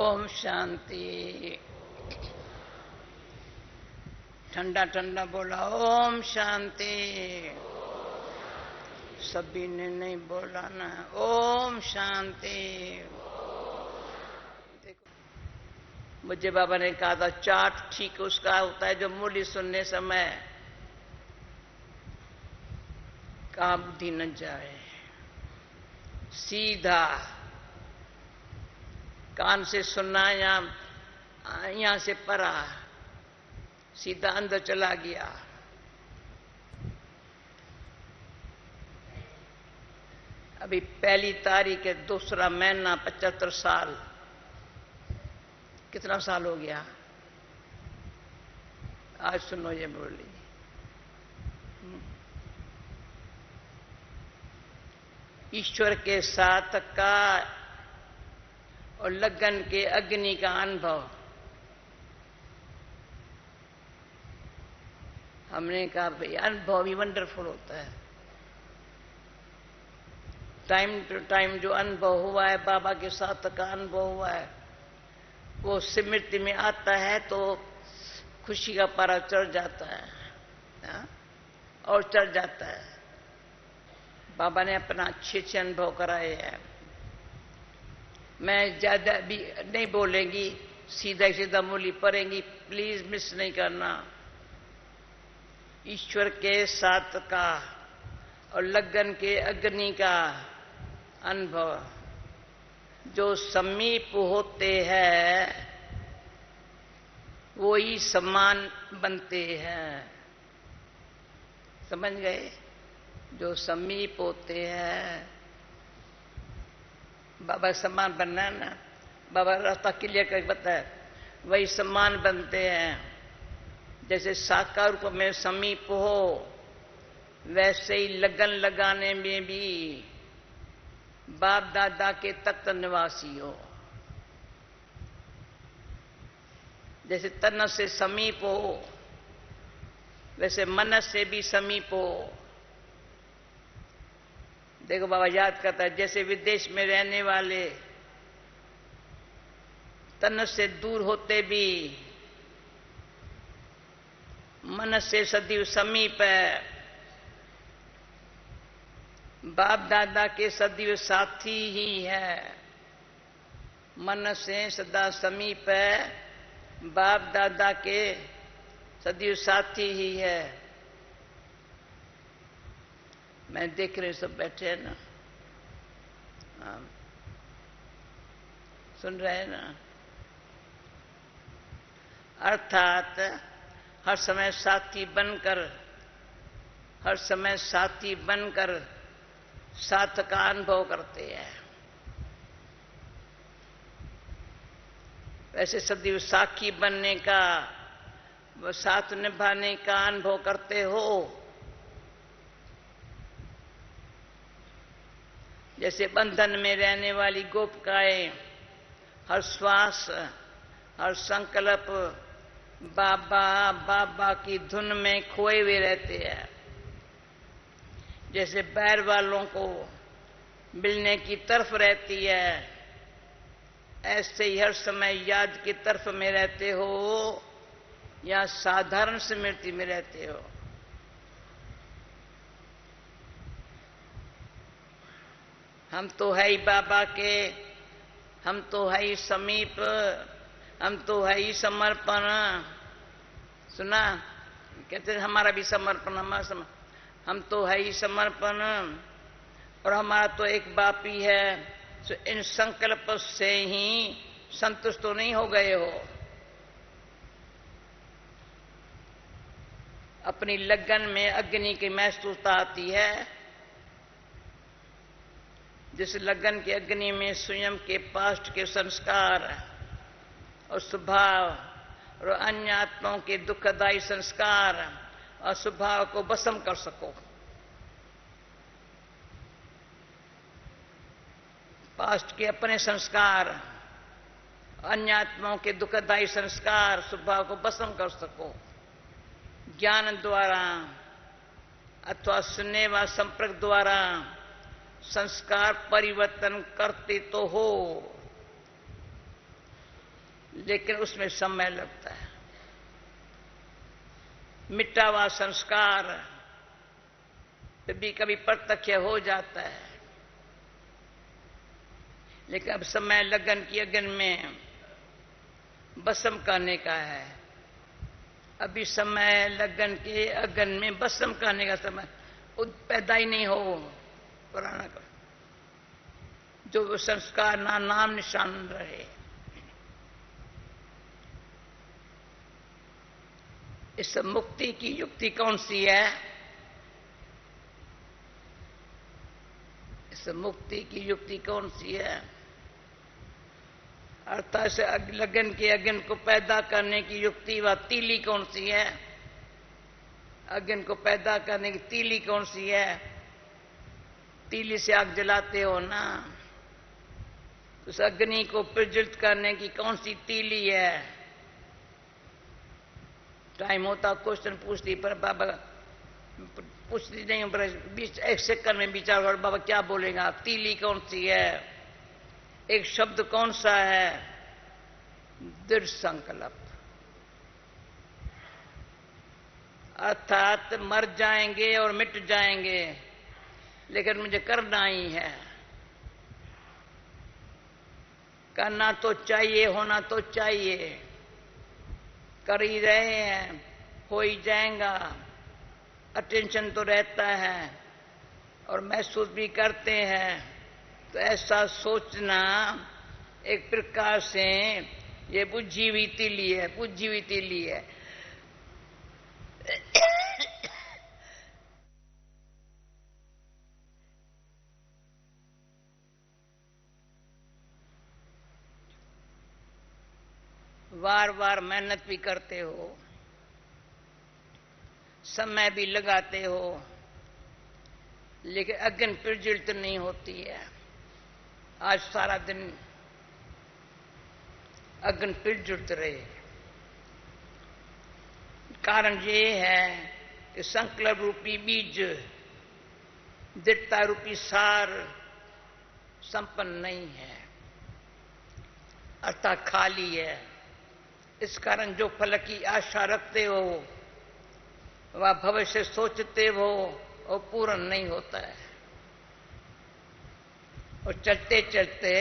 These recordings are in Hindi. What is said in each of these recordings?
ओम शांति। ठंडा ठंडा बोला ओम शांति। सभी ने नहीं बोला ना ओम शांति। देखो, मुझे बाबा ने कहा था चाट ठीक उसका होता है जो मूली सुनने समय कहा बुद्धि न जाए, सीधा कान से सुनना या यहां से परा सीधा अंदर चला गया। अभी पहली तारीख है, दूसरा महीना, 75 साल। कितना साल हो गया? आज सुनो ये बोली। ईश्वर के साथ का और लगन के अग्नि का अनुभव। हमने कहा भाई अनुभव भी वंडरफुल होता है। टाइम टू टाइम जो अनुभव हुआ है, बाबा के साथ का अनुभव हुआ है, वो स्मृति में आता है तो खुशी का पारा चढ़ जाता है, हा? और चढ़ जाता है। बाबा ने अपना अच्छे अनुभव कराए हैं। मैं ज्यादा भी नहीं बोलेंगी, सीधा सीधा मूली पड़ेंगी, प्लीज मिस नहीं करना। ईश्वर के साथ का और लगन के अग्नि का अनुभव। जो समीप होते हैं वो ही समान बनते हैं। समझ गए? जो समीप होते हैं, बाबा समान बनना है ना, बाबा रास्ता क्लियर करके बताया, वही समान बनते हैं। जैसे साकार रूप में समीप हो, वैसे ही लगन लगाने में भी बाप दादा के तत्व निवासी हो। जैसे तन से समीप हो, वैसे मन से भी समीप हो। देखो बाबा याद करता है, जैसे विदेश में रहने वाले तन से दूर होते भी मन से सदैव समीप है। बाप दादा के सदैव साथी ही है। मन से सदा समीप है, बाप दादा के सदैव साथी ही है। मैं देख रही सब बैठे हैं ना, सुन रहे हैं ना। अर्थात हर समय साथी बनकर, हर समय साथी बनकर साथ का अनुभव करते हैं। वैसे सदैव साखी बनने का, वो साथ निभाने का अनुभव करते हो। जैसे बंधन में रहने वाली गोपिकाएं हर श्वास, हर संकल्प बाबा बाबा की धुन में खोए हुए रहते हैं। जैसे बैर वालों को मिलने की तरफ रहती है, ऐसे ही हर समय याद की तरफ में रहते हो या साधारण स्मृति में रहते हो। हम तो है ही बाबा के, हम तो है ही समीप, हम तो है ही समर्पण। सुना कहते हमारा भी समर्पण, हमारा समर्पण, हम तो है ही समर्पण और हमारा तो एक बाप ही है। तो इन संकल्प से ही संतुष्ट तो नहीं हो गए हो। अपनी लगन में अग्नि की महसूसता आती है। जिस लगन के अग्नि में स्वयं के पास्ट के संस्कार और स्वभाव और अन्य आत्माओं के दुखदायी संस्कार और स्वभाव को भस्म कर सको। पास्ट के अपने संस्कार, अन्य आत्माओं के दुखदायी संस्कार, स्वभाव को भस्म कर सको। ज्ञान द्वारा अथवा सुनने व संपर्क द्वारा संस्कार परिवर्तन करते तो हो, लेकिन उसमें समय लगता है। मिटा हुआ संस्कार भी कभी प्रत्यक्ष हो जाता है, लेकिन अब समय लगन की अगन में भस्म करने का है। अभी समय लगन के अगन में भस्म करने का समय पैदा ही नहीं हो पुराना का, जो संस्कार ना नाम निशान रहे। इस मुक्ति की युक्ति कौन सी है? इस मुक्ति की युक्ति कौन सी है? अर्थात से लगन के अग्नि को पैदा करने की युक्ति व तीली कौन सी है? अग्नि को पैदा करने की तीली कौन सी है? तीली से आग जलाते हो ना, उस अग्नि को प्रज्वलित करने की कौन सी तीली है? टाइम होता क्वेश्चन पूछती, पर बाबा पूछती नहीं, पर 1 सेकंड में विचार कर बाबा क्या बोलेगा। तीली कौन सी है? एक शब्द कौन सा है? दृढ़ संकल्प। अर्थात मर जाएंगे और मिट जाएंगे, लेकिन मुझे करना ही है। करना तो चाहिए, होना तो चाहिए। कर ही रहे हैं, हो ही जाएगा। अटेंशन तो रहता है और महसूस भी करते हैं। तो ऐसा सोचना एक प्रकार से ये बुझी हुई तीली है, बुझी हुई तीली है। बार बार मेहनत भी करते हो, समय भी लगाते हो, लेकिन अग्नि प्रज्वलित नहीं होती है। आज सारा दिन अग्नि प्रज्वलित रहे। कारण ये है कि संकल्प रूपी बीज, दृढ़ता रूपी सार संपन्न नहीं है, अर्थात खाली है। इस कारण जो फल की आशा रखते हो, वह भविष्य सोचते हो और पूर्ण नहीं होता है। और चलते चलते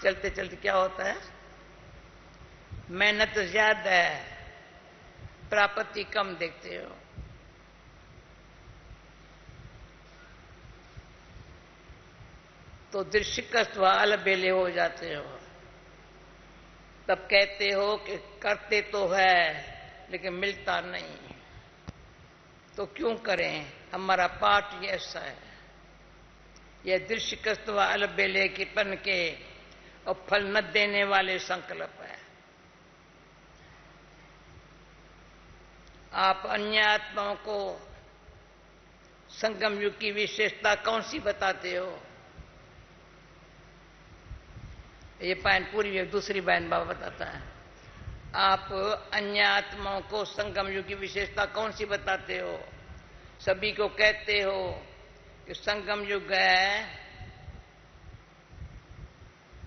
चलते चलते क्या होता है? मेहनत ज्यादा है, प्राप्ति कम देखते हो। तो दृश्यकस्त व अलबेले हो जाते हो। तब कहते हो कि करते तो है लेकिन मिलता नहीं। तो क्यों करें? हमारा पाठ ही ऐसा है। यह दृश्यकस्त व अलबेले के पन के और फल न देने वाले संकल्प है। आप अन्य आत्माओं को संगम युग की विशेषता कौन सी बताते हो? ये बयान पूरी दूसरी बयान बाबा बताता है। आप अन्य आत्माओं को संगम युग की विशेषता कौन सी बताते हो? सभी को कहते हो कि संगम युग है,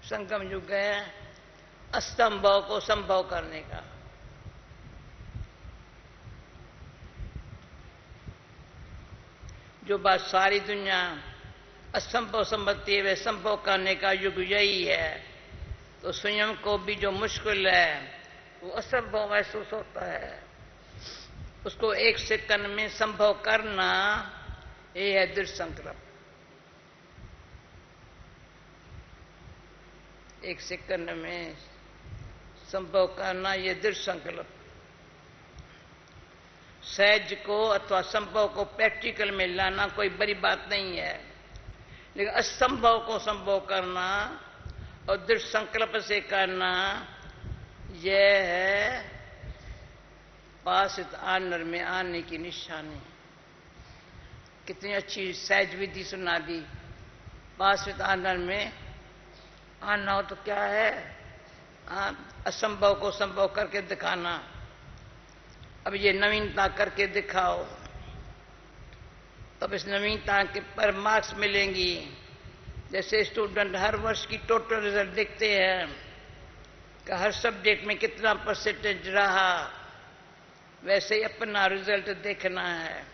संगम युग है असंभव को संभव करने का। जो बात सारी दुनिया असंभव समझती है, वह संभव करने का युग यही है। तो स्वयं को भी जो मुश्किल है वो असंभव महसूस होता है, उसको 1 सेकंड में संभव करना, ये है दृढ़ संकल्प। 1 सेकंड में संभव करना, ये दृढ़ संकल्प। सहज को अथवा संभव को प्रैक्टिकल में लाना कोई बड़ी बात नहीं है, लेकिन असंभव को संभव करना और दृढ़ संकल्प से करना, यह है पासित आनर में आने की निशानी। कितनी अच्छी सहज विधि सुना दी। पासित आनर में आना हो तो क्या है? असंभव को संभव करके दिखाना। अब ये नवीनता करके दिखाओ, तब इस नवीनता के पर मार्क्स मिलेंगी। जैसे स्टूडेंट हर वर्ष की टोटल रिजल्ट देखते हैं कि हर सब्जेक्ट में कितना परसेंटेज रहा, वैसे ही अपना रिजल्ट देखना है।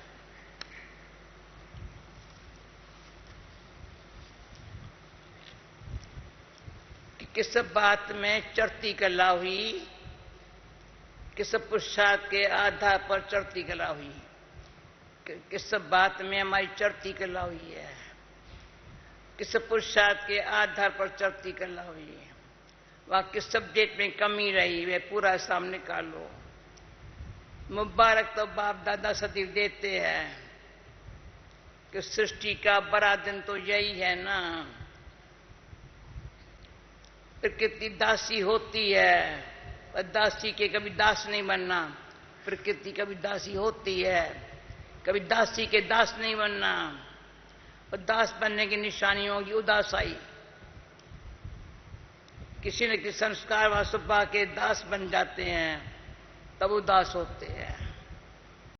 कि किस बात में चढ़ती कला हुई, किस पुरुषार्थ के आधार पर चढ़ती कला हुई, किस बात में हमारी चढ़ती कला हुई है, किस पुरुषार्थ के आधार पर चढ़ती कला हुई है। वहां किस सब्जेक्ट में कमी रही वे पूरा सामने निकालो। मुबारक तो बाप दादा सदैव देते हैं कि सृष्टि का बड़ा दिन तो यही है ना, प्रकृति दासी होती है और दासी के कभी दास नहीं बनना। प्रकृति कभी दासी होती है, कभी दासी के दास नहीं बनना। और दास बनने की निशानी होगी उदासाई। किसी न किसी संस्कार व स्वभाव के दास बन जाते हैं तब उदास होते हैं।